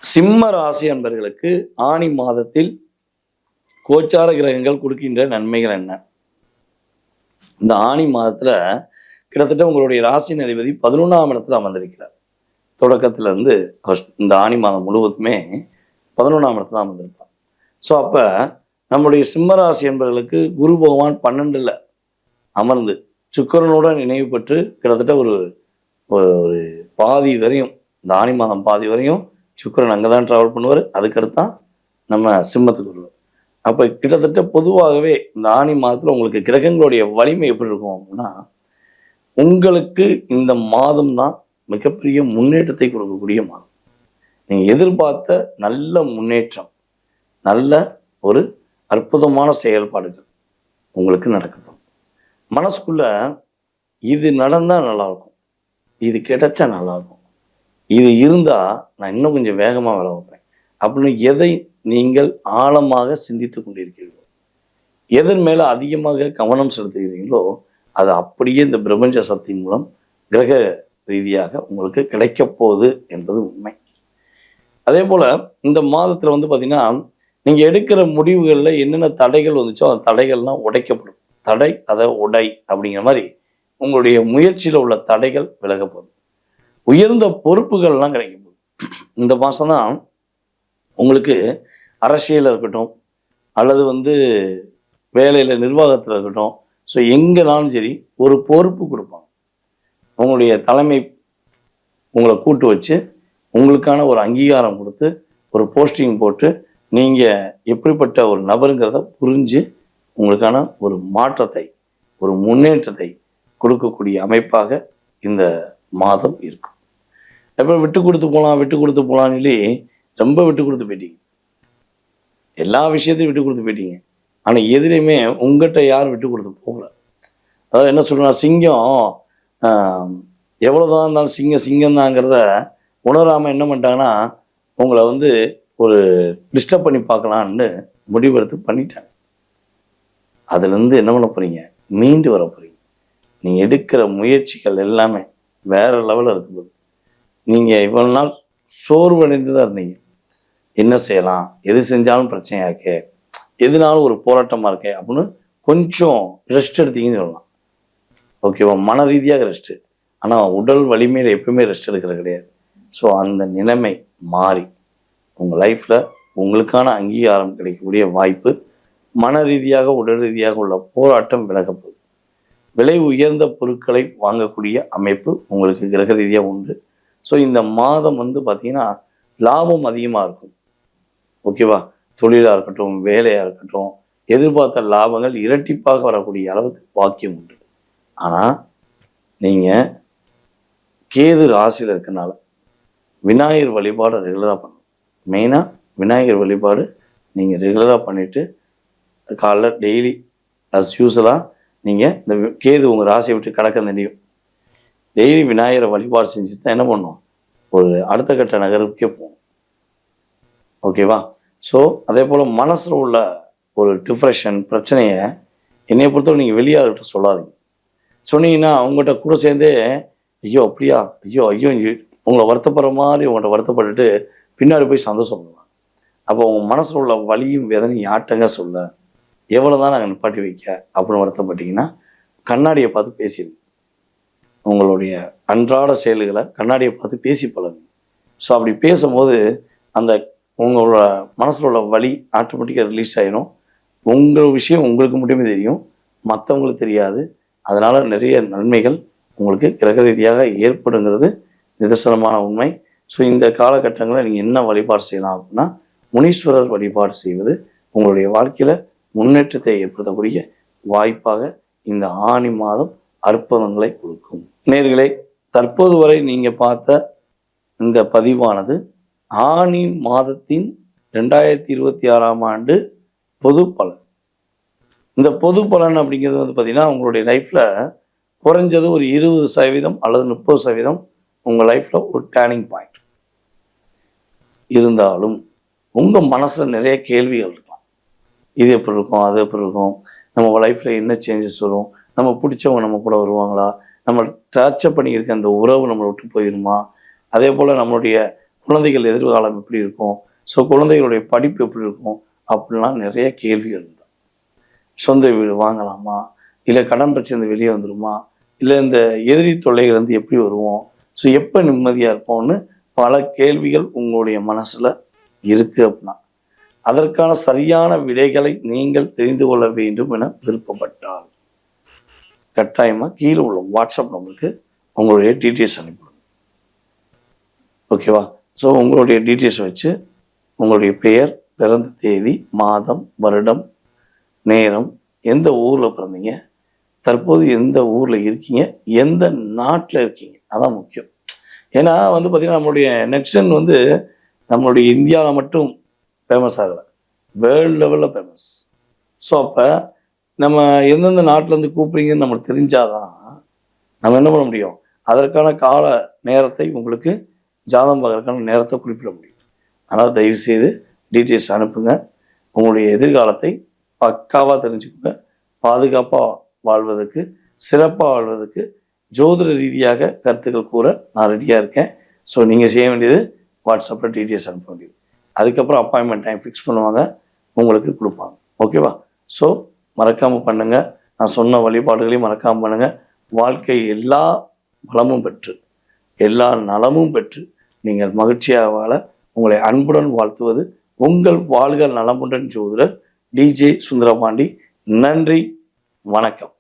சிம்ம ராசி அன்பர்களுக்கு ஆனி மாதத்தில் கோச்சார கிரகங்கள் கொடுக்கின்ற நன்மைகள் என்ன? இந்த ஆனி மாதத்துல கிட்டத்தட்ட உங்களுடைய ராசியின் அதிபதி 11ஆம் இடத்துல அமர்ந்திருக்கிறார். தொடக்கத்துல இருந்து இந்த ஆனி மாதம் முழுவதுமே 11ஆம் இடத்துல அமர்ந்திருப்பார். ஸோ அப்ப நம்முடைய சிம்ம ராசி என்பவர்களுக்கு குரு பகவான் 12ல் அமர்ந்து சுக்கிரனுடன் நினைவு பெற்று கிட்டத்தட்ட ஒரு பாதி வரையும், இந்த ஆனி மாதம் பாதி வரையும் சுக்கிரன் அங்கே தான் ட்ராவல் பண்ணுவார். அதுக்கடுத்தான் நம்ம சிம்மத்துக்கு வருவார். அப்போ கிட்டத்தட்ட பொதுவாகவே இந்த ஆனி மாதத்தில் உங்களுக்கு கிரகங்களுடைய வலிமை எப்படி இருக்கும் அப்படின்னா, உங்களுக்கு இந்த மாதம் தான் மிகப்பெரிய முன்னேற்றத்தை கொடுக்கக்கூடிய மாதம். நீங்கள் எதிர்பார்த்த நல்ல முன்னேற்றம், நல்ல ஒரு அற்புதமான செயல்பாடுகள் உங்களுக்கு நடக்கட்டும். மனசுக்குள்ள இது நடந்தால் நல்லாயிருக்கும், இது கிடைச்சா நல்லாயிருக்கும், இது இருந்தால் நான் இன்னும் கொஞ்சம் வேகமாக வேலை வைப்பேன் அப்படின்னு எதை நீங்கள் ஆழமாக சிந்தித்து கொண்டிருக்கிறீர்களோ, எதன் மேலே அதிகமாக கவனம் செலுத்துகிறீங்களோ அது அப்படியே இந்த பிரபஞ்ச சக்தி மூலம் கிரக ரீதியாக உங்களுக்கு கிடைக்க போகுது என்பது உண்மை. அதே போல் இந்த மாதத்தில் பார்த்தீங்கன்னா, நீங்கள் எடுக்கிற முடிவுகளில் என்னென்ன தடைகள் வந்துச்சோ அந்த தடைகள்லாம் உடைக்கப்படும். தடை அதை உடை அப்படிங்கிற மாதிரி உங்களுடைய முயற்சியில் உள்ள தடைகள் விலகப்படும். உயர்ந்த பொறுப்புகள்லாம் கிடைக்க போகுது. இந்த மாதம் தான் உங்களுக்கு அரசியலில் இருக்கட்டும், அல்லது வேலையில் நிர்வாகத்தில் இருக்கட்டும், ஸோ எங்கேனாலும் சரி ஒரு பொறுப்பு கொடுப்பாங்க. உங்களுடைய தலைமை உங்களை கூட்டு வச்சு உங்களுக்கான ஒரு அங்கீகாரம் கொடுத்து ஒரு போஸ்டிங் போட்டு நீங்கள் எப்படிப்பட்ட ஒரு நபருங்கிறத புரிஞ்சு உங்களுக்கான ஒரு மாற்றத்தை, ஒரு முன்னேற்றத்தை கொடுக்கக்கூடிய அமைப்பாக இந்த மாதம் இருக்கும். அப்புறம் விட்டு கொடுத்து போகலான்னு சொல்லி ரொம்ப விட்டு கொடுத்து போயிட்டீங்க. எல்லா விஷயத்தையும் விட்டு கொடுத்து போயிட்டீங்க. ஆனால் எதிரையுமே உங்கள்கிட்ட யாரும் விட்டு கொடுத்து போகல. அதாவது என்ன சொல்றேன்னா, சிங்கம் எவ்வளோதான் இருந்தாலும் சிங்கம்தாங்கிறத உணராமல் என்ன பண்ணிட்டாங்கன்னா, உங்களை ஒரு டிஸ்டர்ப் பண்ணி பார்க்கலான்னு முடிவெடுத்து பண்ணிட்டாங்க. அதுலேருந்து என்ன பண்ண போகிறீங்க? மீண்டு வர போகிறீங்க. நீங்கள் எடுக்கிற முயற்சிகள் எல்லாமே வேற லெவலில் இருக்கும்போது, நீங்கள் இவ்வளவு நாள் சோர்வடைந்து தான் இருந்தீங்க. என்ன செய்யலாம், எது செஞ்சாலும் பிரச்சனையாக இருக்கே, எதுனாலும் ஒரு போராட்டமாக இருக்கே அப்படின்னு கொஞ்சம் ரெஸ்ட் எடுத்தீங்கன்னு சொல்லலாம். ஓகேவா? மன ரீதியாக ரெஸ்ட்டு, ஆனால் உடல் வலிமையில் எப்பவுமே ரெஸ்ட் எடுக்கிறது கிடையாது. ஸோ அந்த நிலைமை மாறி உங்கள் லைஃப்பில் உங்களுக்கான அங்கீகாரம் கிடைக்கக்கூடிய வாய்ப்பு, மன ரீதியாக உடல் ரீதியாக உள்ள போராட்டம் விலகப்போகுது. விலை உயர்ந்த பொருட்களை வாங்கக்கூடிய அமைப்பு உங்களுக்கு கிரக ரீதியாக உண்டு. ஸோ இந்த மாதம் பார்த்தீங்கன்னா லாபம் அதிகமாக இருக்கும். ஓகேவா? தொழிலாக இருக்கட்டும், வேலையாக இருக்கட்டும், எதிர்பார்த்த லாபங்கள் இரட்டிப்பாக வரக்கூடிய அளவுக்கு பாக்கியம் உண்டு. ஆனால் நீங்கள் கேது ராசியில் இருக்கனால விநாயகர் வழிபாடு ரெகுலராக பண்ணணும். மெயினாக விநாயகர் வழிபாடு நீங்கள் ரெகுலராக பண்ணிவிட்டு காலைல டெய்லி அஸ் யூஸ்வலாக நீங்கள் இந்த கேது உங்கள் ராசியை விட்டு கடக்க தெரியும், டெய்லி விநாயகரை வழிபாடு செஞ்சுட்டு தான் என்ன பண்ணணும், ஒரு அடுத்த கட்ட நகருக்கே போகணும். ஓகேவா? ஸோ அதே போல் மனசில் உள்ள ஒரு டிப்ரெஷன் பிரச்சனையை என்னையை பொறுத்தவரை நீங்கள் வெளியாகிட்ட சொல்லாதீங்க. சொன்னீங்கன்னா அவங்ககிட்ட கூட சேர்ந்தே ஐயோ அப்படியா, ஐயோ ஐயோ உங்களை வருத்தப்படுற மாதிரி உங்கள்கிட்ட வருத்தப்பட்டுட்டு பின்னாடி போய் சந்தோஷம் பண்ணுவாங்க. அப்போ உங்கள் மனசில் உள்ள வலியும் வேதனையும் யார்ட்டங்க சொல்ல, எவ்வளோ தான் நாங்கள் நிப்பாட்டி வைக்க அப்படின்னு வருத்தப்பட்டீங்கன்னா கண்ணாடியை பார்த்து பேசிடுங்க. உங்களுடைய அன்றாட செயல்களை கண்ணாடியை பார்த்து பேசி பழகுங்க. ஸோ அப்படி பேசும்போது அந்த உங்களோட மனசில் உள்ள வலி ஆட்டோமேட்டிக்காக ரிலீஸ் ஆகிடும். உங்கள் விஷயம் உங்களுக்கு மட்டுமே தெரியும், மற்றவங்களுக்கு தெரியாது. அதனால் நிறைய நன்மைகள் உங்களுக்கு கிரக ரீதியாக ஏற்படுங்கிறது நிதர்சனமான உண்மை. ஸோ இந்த காலகட்டங்களில் நீங்கள் என்ன வழிபாடு செய்யலாம் அப்படின்னா, முனீஸ்வரர் வழிபாடு செய்வது உங்களுடைய வாழ்க்கையில் முன்னேற்றத்தை ஏற்படுத்தக்கூடிய வாய்ப்பாக இந்த ஆனி மாதம் அற்புதங்களை கொடுக்கும். நேயர்களே, தற்போது வரை நீங்கள் பார்த்த இந்த பதிவானது ஆனி மாதத்தின் 2026ஆம் ஆண்டு பொது பலன். இந்த பொது பலன் அப்படிங்கிறது பார்த்தீங்கன்னா, உங்களுடைய லைஃப்பில் குறைஞ்சது ஒரு 20% அல்லது 30% உங்கள் லைஃப்பில் ஒரு டேர்னிங் பாயிண்ட் இருந்தாலும் உங்கள் மனசில் நிறைய கேள்விகள் இருக்கலாம். இது எப்படி இருக்கும், அது எப்படி இருக்கும், நம்ம லைஃப்பில் என்ன சேஞ்சஸ் வரும், நம்ம பிடிச்சவங்க நம்ம கூட வருவாங்களா, நம்ம டார்ச்சர் பண்ணியிருக்க அந்த உறவு நம்மளை விட்டு போயிடுமா, அதே போல் நம்மளுடைய குழந்தைகள் எதிர்காலம் எப்படி இருக்கும், ஸோ குழந்தைகளுடைய படிப்பு எப்படி இருக்கும் அப்படிலாம் நிறைய கேள்விகள் இருந்தால், சொந்த வீடு வாங்கலாமா, இல்லை கடன் பிரச்சனை வெளியே வந்துடுமா, இல்லை இந்த எதிரி தொல்லைகள் எப்படி வருவோம், ஸோ எப்போ நிம்மதியாக இருப்போம்னு பல கேள்விகள் உங்களுடைய மனசில் இருக்குது. அப்படின்னா அதற்கான சரியான விடைகளை நீங்கள் தெரிந்து கொள்ள வேண்டும் என விருப்பப்பட்டால் கட்டாயமாக கீழே உள்ள வாட்ஸ்அப் நம்பருக்கு உங்களுடைய டீட்டெயில்ஸ் அனுப்பிவிடுங்க. ஓகேவா? ஸோ உங்களுடைய டீட்டெயில்ஸ் வச்சு உங்களுடைய பெயர், பிறந்த தேதி, மாதம், வருடம், நேரம், எந்த ஊரில் பிறந்தீங்க, தற்போது எந்த ஊரில் இருக்கீங்க, எந்த நாட்டில் இருக்கீங்க, அதான் முக்கியம். ஏன்னா பார்த்தீங்கன்னா நம்மளுடைய நெக்ஸ்டன் நம்மளுடைய இந்தியாவில் மட்டும் ஃபேமஸ் ஆகலை, வேர்ல்டு லெவலில் ஃபேமஸ். ஸோ அப்போ நம்ம எந்தெந்த நாட்டிலேருந்து கூப்பிட்றீங்கன்னு நம்மளுக்கு தெரிஞ்சாதான் நம்ம என்ன பண்ண முடியும், அதற்கான கால நேரத்தை உங்களுக்கு ஜாதகம் பார்க்கறதுக்கான நேரத்தை குறிப்பிட முடியும். அதனால் தயவுசெய்து டீட்டெயில்ஸ் அனுப்புங்க. உங்களுடைய எதிர்காலத்தை பக்காவாக தெரிஞ்சுக்கோங்க. பாதுகாப்பாக வாழ்வதற்கு, சிறப்பாக வாழ்வதற்கு ஜோதிட ரீதியாக கருத்துக்கள் கூற நான் ரெடியாக இருக்கேன். ஸோ நீங்கள் செய்ய வேண்டியது வாட்ஸ்அப்பில் டீட்டெயில்ஸ் அனுப்ப வேண்டியது. அதுக்கப்புறம் அப்பாயின்மெண்ட் டைம் ஃபிக்ஸ் பண்ணுவாங்க, உங்களுக்கு கொடுப்பாங்க. ஓகேவா? ஸோ மறக்காமல் பண்ணுங்கள். நான் சொன்ன வழிபாடுகளையும் மறக்காமல் பண்ணுங்கள். வாழ்க்கை எல்லா வளமும் பெற்று, எல்லா நலமும் பெற்று நீங்கள் மகிழ்ச்சியாக வாழ உங்களை அன்புடன் வாழ்த்துவது உங்கள் வாழ்க நலமுடன் ஜோதிடர் DJ சுந்தரபாண்டி. நன்றி, வணக்கம்.